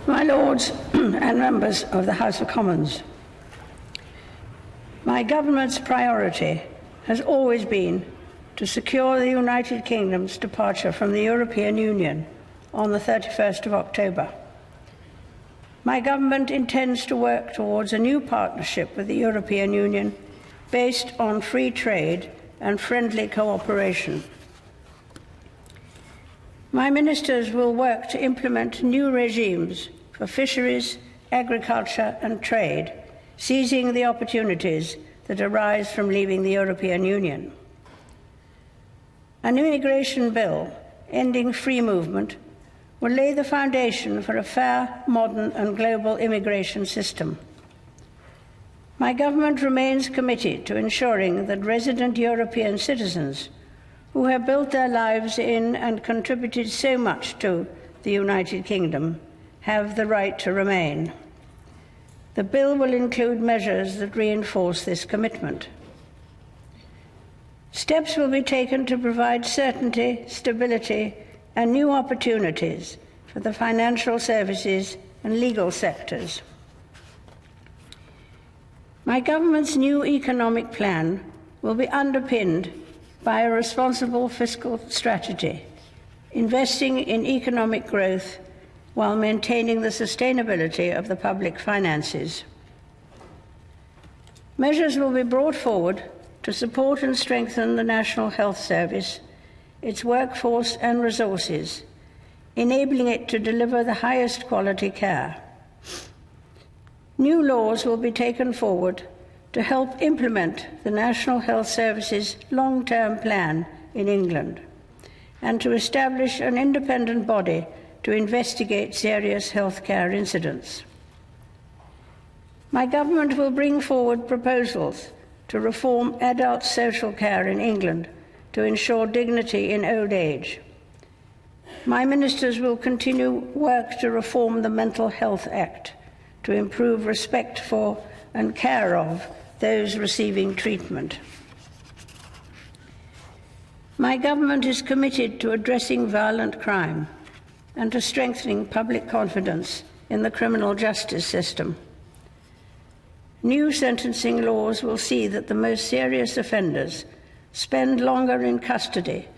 My Lords and members of the House of Commons, my government's priority has always been to secure the United Kingdom's departure from the European Union on the 31st of October. My government intends to work towards a new partnership with the European Union based on free trade and friendly cooperation. My ministers will work to implement new regimes for fisheries, agriculture and trade, seizing the opportunities that arise from leaving the European Union. An immigration bill ending free movement will lay the foundation for a fair, modern and global immigration system. My government remains committed to ensuring that resident European citizens who have built their lives in and contributed so much to the United Kingdom have the right to remain. The bill will include measures that reinforce this commitment. Steps will be taken to provide certainty, stability, and new opportunities for the financial services and legal sectors. My government's new economic plan will be underpinned by a responsible fiscal strategy, investing in economic growth while maintaining the sustainability of the public finances. Measures will be brought forward to support and strengthen the National Health Service, its workforce and resources, enabling it to deliver the highest quality care. New laws will be taken forward to help implement the National Health Service's long-term plan in England and to establish an independent body to investigate serious healthcare incidents. My government will bring forward proposals to reform adult social care in England to ensure dignity in old age. My ministers will continue work to reform the Mental Health Act to improve respect for and care of those receiving treatment. My government is committed to addressing violent crime and to strengthening public confidence in the criminal justice system. New sentencing laws will see that the most serious offenders spend longer in custody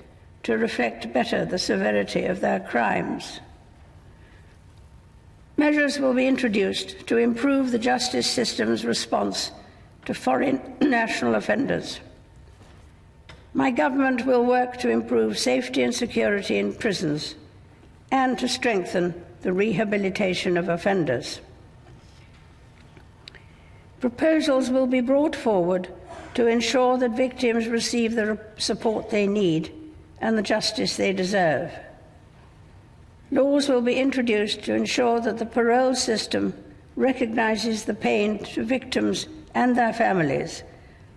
to reflect better the severity of their crimes. Measures will be introduced to improve the justice system's response to foreign national offenders. My government will work to improve safety and security in prisons and to strengthen the rehabilitation of offenders. Proposals will be brought forward to ensure that victims receive the support they need and the justice they deserve. Laws will be introduced to ensure that the parole system recognises the pain to victims and their families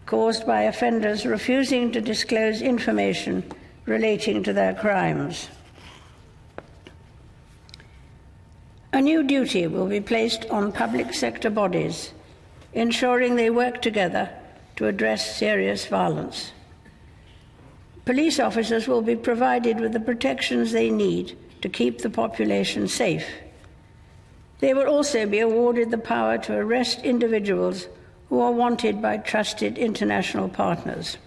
caused by offenders refusing to disclose information relating to their crimes. A new duty will be placed on public sector bodies, ensuring they work together to address serious violence. Police officers will be provided with the protections they need to keep the population safe. They will also be awarded the power to arrest individuals who are wanted by trusted international partners.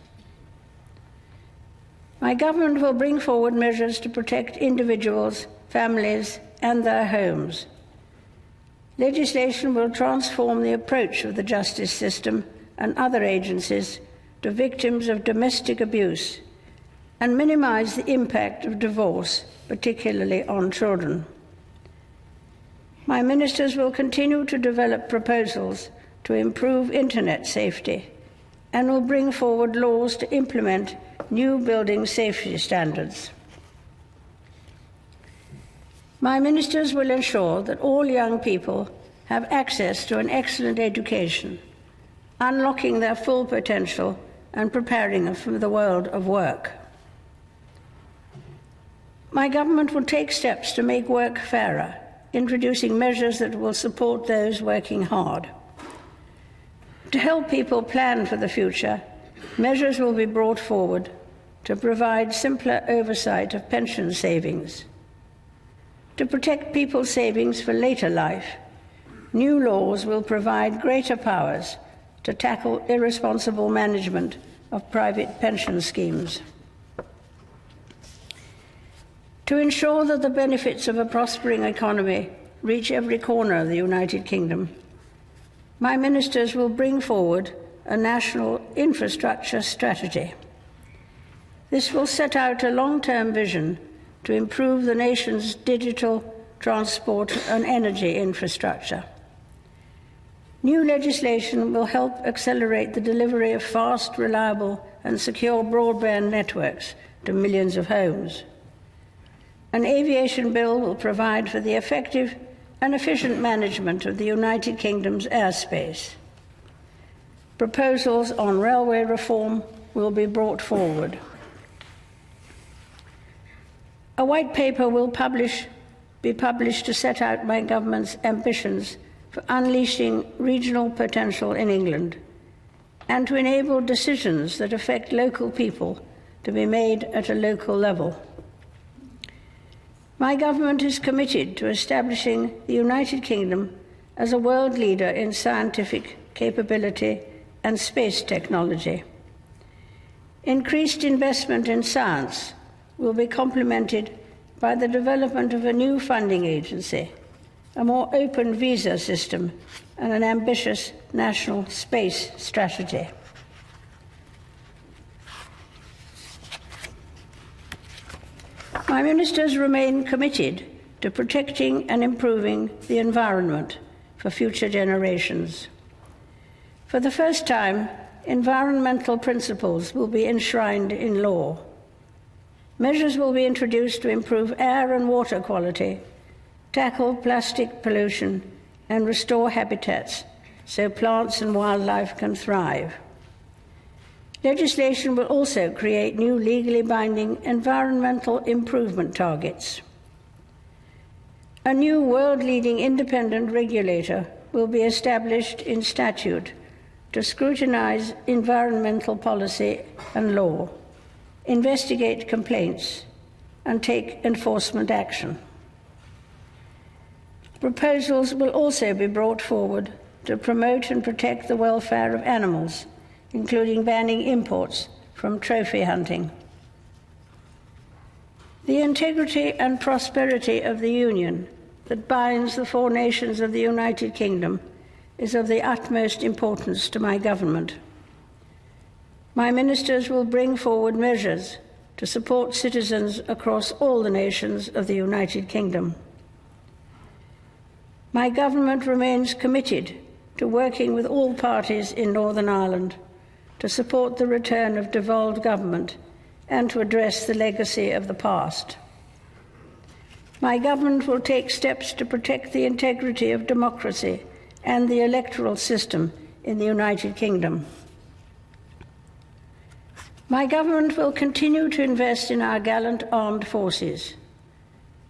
My government will bring forward measures to protect individuals, families, and their homes. Legislation will transform the approach of the justice system and other agencies to victims of domestic abuse and minimise the impact of divorce, particularly on children. My ministers will continue to develop proposals to improve internet safety and will bring forward laws to implement new building safety standards. My ministers will ensure that all young people have access to an excellent education, unlocking their full potential and preparing them for the world of work. My government will take steps to make work fairer, introducing measures that will support those working hard. To help people plan for the future, measures will be brought forward to provide simpler oversight of pension savings. To protect people's savings for later life, new laws will provide greater powers to tackle irresponsible management of private pension schemes. To ensure that the benefits of a prospering economy reach every corner of the United Kingdom, my ministers will bring forward a national infrastructure strategy. This will set out a long-term vision to improve the nation's digital, transport and energy infrastructure. New legislation will help accelerate the delivery of fast, reliable and secure broadband networks to millions of homes. An aviation bill will provide for the effective and efficient management of the United Kingdom's airspace. Proposals on railway reform will be brought forward. A white paper will be published to set out my government's ambitions for unleashing regional potential in England and to enable decisions that affect local people to be made at a local level. My government is committed to establishing the United Kingdom as a world leader in scientific capability and space technology. Increased investment in science will be complemented by the development of a new funding agency, a more open visa system, and an ambitious national space strategy. My ministers remain committed to protecting and improving the environment for future generations. For the first time, environmental principles will be enshrined in law. Measures will be introduced to improve air and water quality, tackle plastic pollution, and restore habitats so plants and wildlife can thrive. Legislation will also create new legally binding environmental improvement targets. A new world-leading independent regulator will be established in statute to scrutinize environmental policy and law, investigate complaints, and take enforcement action. Proposals will also be brought forward to promote and protect the welfare of animals, including banning imports from trophy hunting. The integrity and prosperity of the Union that binds the four nations of the United Kingdom is of the utmost importance to my government. My ministers will bring forward measures to support citizens across all the nations of the United Kingdom. My government remains committed to working with all parties in Northern Ireland to support the return of devolved government and to address the legacy of the past. My government will take steps to protect the integrity of democracy and the electoral system in the United Kingdom. My government will continue to invest in our gallant armed forces.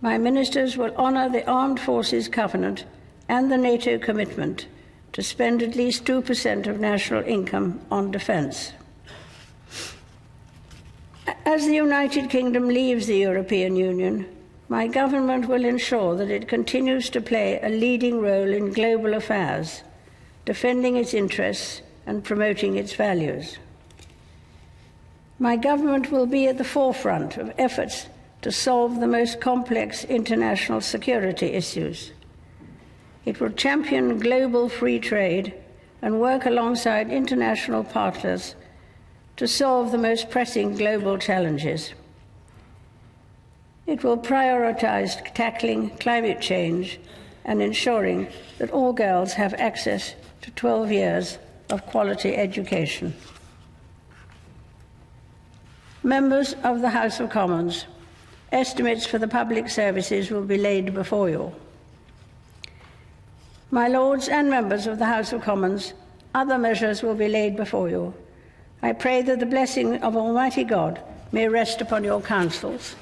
My ministers will honour the Armed Forces Covenant and the NATO commitment to spend at least 2% of national income on defence. As the United Kingdom leaves the European Union, my government will ensure that it continues to play a leading role in global affairs, defending its interests and promoting its values. My government will be at the forefront of efforts to solve the most complex international security issues. It will champion global free trade and work alongside international partners to solve the most pressing global challenges. It will prioritise tackling climate change and ensuring that all girls have access to 12 years of quality education. Members of the House of Commons, estimates for the public services will be laid before you. My Lords and members of the House of Commons, other measures will be laid before you. I pray that the blessing of Almighty God may rest upon your councils.